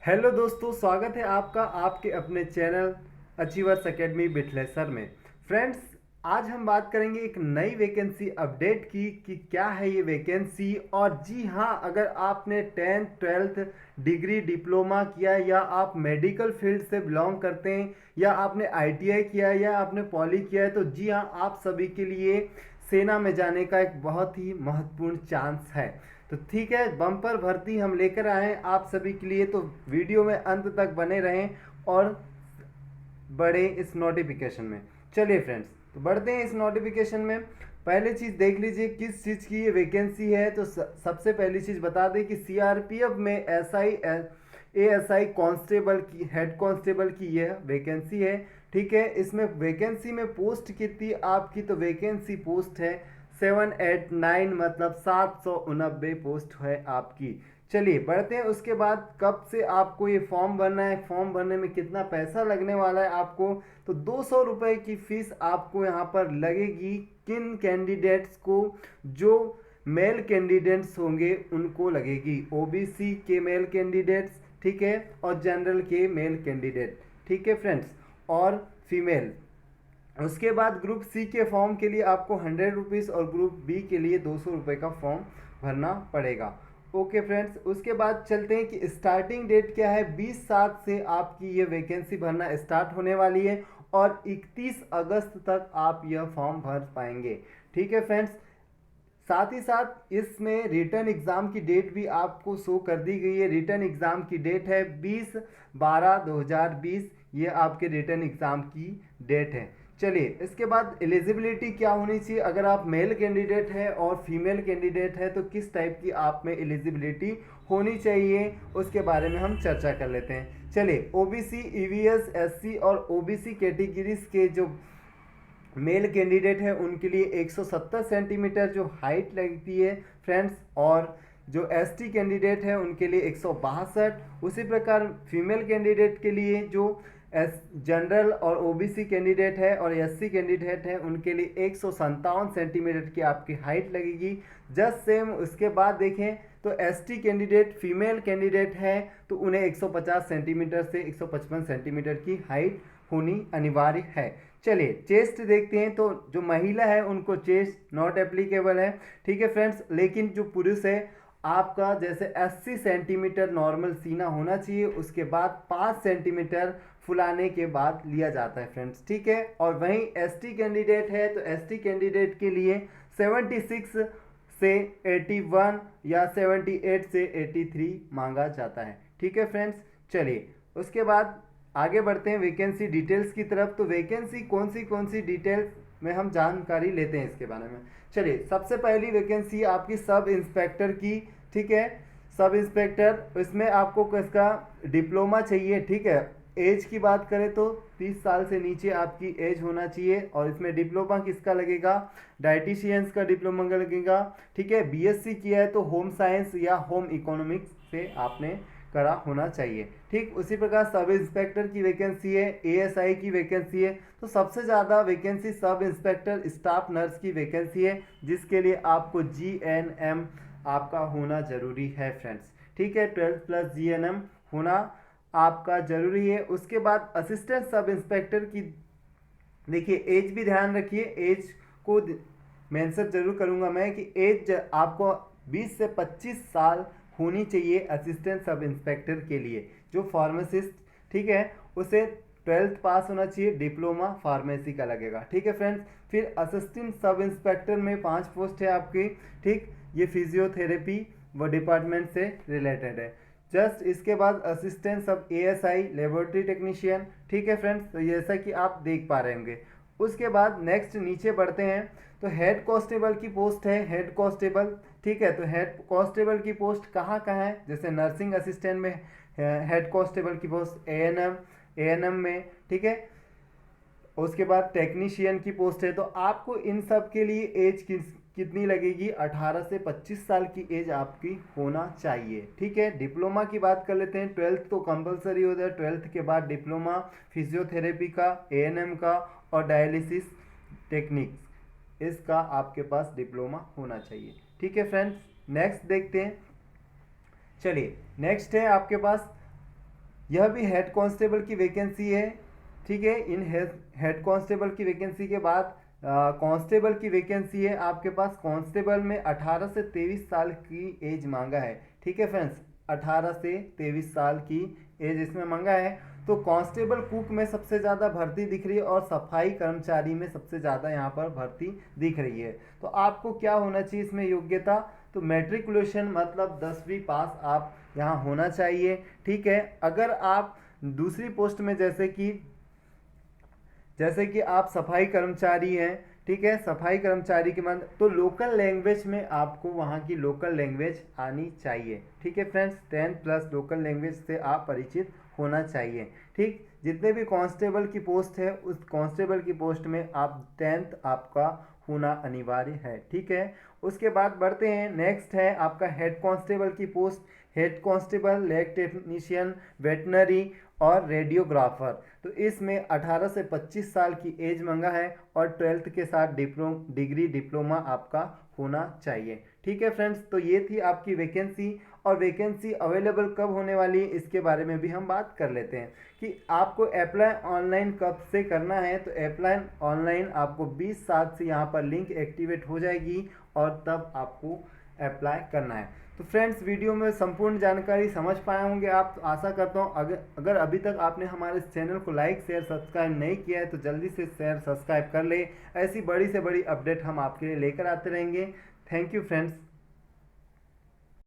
Hello दोस्तों, स्वागत है आपका आपके अपने चैनल अचीवर्स एकेडमी बिटलेसर में। फ्रेंड्स, आज हम बात करेंगे एक नई वैकेंसी अपडेट की कि क्या है ये वैकेंसी। और जी हाँ, अगर आपने 10th 12th डिग्री डिप्लोमा किया या आप मेडिकल फील्ड से बिलोंग करते हैं या आपने आईटीआई किया है या आपने पॉली किया है तो जी हाँ, आप सभी के लिए सेना में जाने का एक बहुत ही महत्वपूर्ण चांस है। तो ठीक है, बम्पर भर्ती हम लेकर आए हैं आप सभी के लिए, तो वीडियो में अंत तक बने रहें और बढ़े इस नोटिफिकेशन में। चलिए फ्रेंड्स, तो बढ़ते हैं इस नोटिफिकेशन में। पहले चीज़ देख लीजिए किस चीज़ की ये वैकेंसी है। तो सबसे पहली चीज़ बता दें कि सीआरपीएफ में एएसआई कांस्टेबल की, हेड कांस्टेबल की यह वैकेंसी है। ठीक है, इसमें वैकेंसी में पोस्ट कितनी आपकी, तो वैकेंसी पोस्ट है 789, मतलब 789 पोस्ट है आपकी। चलिए बढ़ते हैं, उसके बाद कब से आपको ये फॉर्म भरना है, फॉर्म भरने में कितना पैसा लगने वाला है आपको। तो 200 रुपये की फीस आपको यहाँ पर लगेगी। किन कैंडिडेट्स को, जो मेल कैंडिडेट्स होंगे उनको लगेगी। ओबीसी के मेल कैंडिडेट्स, ठीक है, और जनरल के मेल कैंडिडेट, ठीक है फ्रेंड्स, और फीमेल। उसके बाद ग्रुप सी के फॉर्म के लिए आपको 100 रुपीज़ और ग्रुप बी के लिए 200 रुपये का फॉर्म भरना पड़ेगा। ओके फ्रेंड्स, उसके बाद चलते हैं कि स्टार्टिंग डेट क्या है। 20/7 से आपकी ये वैकेंसी भरना स्टार्ट होने वाली है और 31 अगस्त तक आप यह फॉर्म भर पाएंगे। ठीक है फ्रेंड्स, साथ ही साथ इसमें रिटर्न एग्ज़ाम की डेट भी आपको शो कर दी गई है। रिटर्न एग्ज़ाम की डेट है 20/12/2020, ये आपके रिटर्न एग्ज़ाम की डेट है। चलिए, इसके बाद एलिजिबिलिटी क्या होनी चाहिए। अगर आप मेल कैंडिडेट हैं और फीमेल कैंडिडेट है तो किस टाइप की आप में एलिजिबिलिटी होनी चाहिए, उसके बारे में हम चर्चा कर लेते हैं। चलिए, ओबीसी, ईवीएस, एससी और ओबीसी कैटेगरीज के जो मेल कैंडिडेट है उनके लिए 170 सेंटीमीटर जो हाइट लगती है फ्रेंड्स, और जो एसटी कैंडिडेट है उनके लिए 162। उसी प्रकार फीमेल कैंडिडेट के लिए जो एस जनरल और ओबीसी कैंडिडेट है और एससी कैंडिडेट है उनके लिए 157 सेंटीमीटर की आपकी हाइट लगेगी। जस्ट सेम उसके बाद देखें तो एसटी कैंडिडेट फीमेल कैंडिडेट है तो उन्हें 150 सेंटीमीटर से 155 सेंटीमीटर की हाइट होनी अनिवार्य है। चलिए चेस्ट देखते हैं, तो जो महिला है उनको चेस्ट नॉट एप्लीकेबल है। ठीक है फ्रेंड्स, लेकिन जो पुरुष है आपका जैसे 80 सेंटीमीटर नॉर्मल सीना होना चाहिए, उसके बाद 5 सेंटीमीटर फुलाने के बाद लिया जाता है फ्रेंड्स। ठीक है, और वहीं एसटी कैंडिडेट है तो एसटी कैंडिडेट के लिए 76 से 81 या 78 से 83 मांगा जाता है। ठीक है फ्रेंड्स, चलिए उसके बाद आगे बढ़ते हैं वैकेंसी डिटेल्स की तरफ। तो वैकेंसी कौन सी डिटेल्स में हम जानकारी लेते हैं इसके बारे में। चलिए, सबसे पहली वैकेंसी आपकी सब इंस्पेक्टर की। ठीक है, सब इंस्पेक्टर, इसमें आपको किसका डिप्लोमा चाहिए। ठीक है, एज की बात करें तो 30 साल से नीचे आपकी एज होना चाहिए, और इसमें डिप्लोमा किसका लगेगा, डाइटिशियंस का डिप्लोमा लगेगा। ठीक है, बीएससी किया है तो होम साइंस या होम इकोनॉमिक्स से आपने करा होना चाहिए। ठीक उसी प्रकार सब इंस्पेक्टर की वैकेंसी है, एएसआई की वैकेंसी है। तो सबसे ज़्यादा vacancy sub inspector staff nurse की वैकेंसी है, जिसके लिए आपको जीएनएम आपका होना जरूरी है फ्रेंड्स। ठीक है, 12+ जीएनएम होना आपका जरूरी है। उसके बाद असिस्टेंट सब इंस्पेक्टर की देखिए, एज भी ध्यान रखिए, एज को मेंशन जरूर करूंगा मैं कि एज आपको 20 से 25 साल होनी चाहिए असिस्टेंट सब इंस्पेक्टर के लिए। जो फार्मासिस्ट, ठीक है, उसे 12th पास होना चाहिए, डिप्लोमा फार्मेसी का लगेगा। ठीक है फ्रेंड्स, फिर असिस्टेंट सब इंस्पेक्टर में 5 पोस्ट है आपकी। ठीक, ये फिजियोथेरेपी व डिपार्टमेंट से रिलेटेड है। जस्ट इसके बाद assistant sub ASI laboratory technician. ठीक है फ्रेंड्स, तो जैसा कि आप देख पा रहे होंगे। उसके बाद नेक्स्ट नीचे बढ़ते हैं, तो हेड कांस्टेबल की पोस्ट है, हेड कांस्टेबल। ठीक है, तो हेड कांस्टेबल की पोस्ट कहाँ कहाँ है, जैसे नर्सिंग असिस्टेंट में हेड कांस्टेबल की पोस्ट, एएनएम में। ठीक है, उसके बाद टेक्नीशियन की पोस्ट है। तो आपको इन सब के लिए एज कितनी लगेगी, 18 से 25 साल की एज आपकी होना चाहिए। ठीक है, डिप्लोमा की बात कर लेते हैं। 12th तो कंपलसरी होता है, 12th के बाद डिप्लोमा फिजियोथेरेपी का, एएनएम का और डायलिसिस टेक्निक्स, इसका आपके पास डिप्लोमा होना चाहिए। ठीक है फ्रेंड्स, नेक्स्ट देखते हैं। चलिए, नेक्स्ट है आपके पास यह भी हेड कांस्टेबल की वैकेंसी है। ठीक है, इन हेड कांस्टेबल की वैकेंसी के बाद कांस्टेबल की वैकेंसी है आपके पास। कांस्टेबल में 18 से 23 साल की एज मांगा है। ठीक है फ्रेंड्स, 18 से 23 साल की एज इसमें मांगा है। तो कांस्टेबल कुक में सबसे ज़्यादा भर्ती दिख रही है और सफाई कर्मचारी में सबसे ज़्यादा यहाँ पर भर्ती दिख रही है। तो आपको क्या होना चाहिए इसमें योग्यता, तो मैट्रिकुलेशन मतलब 10वीं पास आप यहाँ होना चाहिए। ठीक है, अगर आप दूसरी पोस्ट में जैसे कि आप सफाई कर्मचारी हैं, ठीक है, सफाई कर्मचारी के बाद तो लोकल लैंग्वेज में आपको वहाँ की लोकल लैंग्वेज आनी चाहिए। ठीक है फ्रेंड्स, 10 प्लस लोकल लैंग्वेज से आप परिचित होना चाहिए। ठीक, जितने भी कांस्टेबल की पोस्ट है उस कांस्टेबल की पोस्ट में आप 10th आपका होना अनिवार्य है। ठीक है, उसके बाद बढ़ते हैं, नेक्स्ट है आपका हेड कांस्टेबल की post. Head constable, lab technician, veterinary और रेडियोग्राफर। तो इसमें 18 से 25 साल की एज मांगा है और 12th के साथ डिग्री डिप्लोमा आपका होना चाहिए। ठीक है फ्रेंड्स, तो ये थी आपकी वैकेंसी। और वैकेंसी अवेलेबल कब होने वाली है इसके बारे में भी हम बात कर लेते हैं कि आपको अप्लाई ऑनलाइन कब से करना है। तो अप्लाई ऑनलाइन आपको 20/7 से यहाँ पर लिंक एक्टिवेट हो जाएगी और तब आपको अप्लाई करना है। तो फ्रेंड्स, वीडियो में संपूर्ण जानकारी समझ पाए होंगे आप, तो आशा करता हूँ अगर अभी तक आपने हमारे इस चैनल को लाइक शेयर सब्सक्राइब नहीं किया है तो जल्दी से शेयर सब्सक्राइब कर ले। ऐसी बड़ी से बड़ी अपडेट हम आपके लिए लेकर आते रहेंगे। Thank you friends.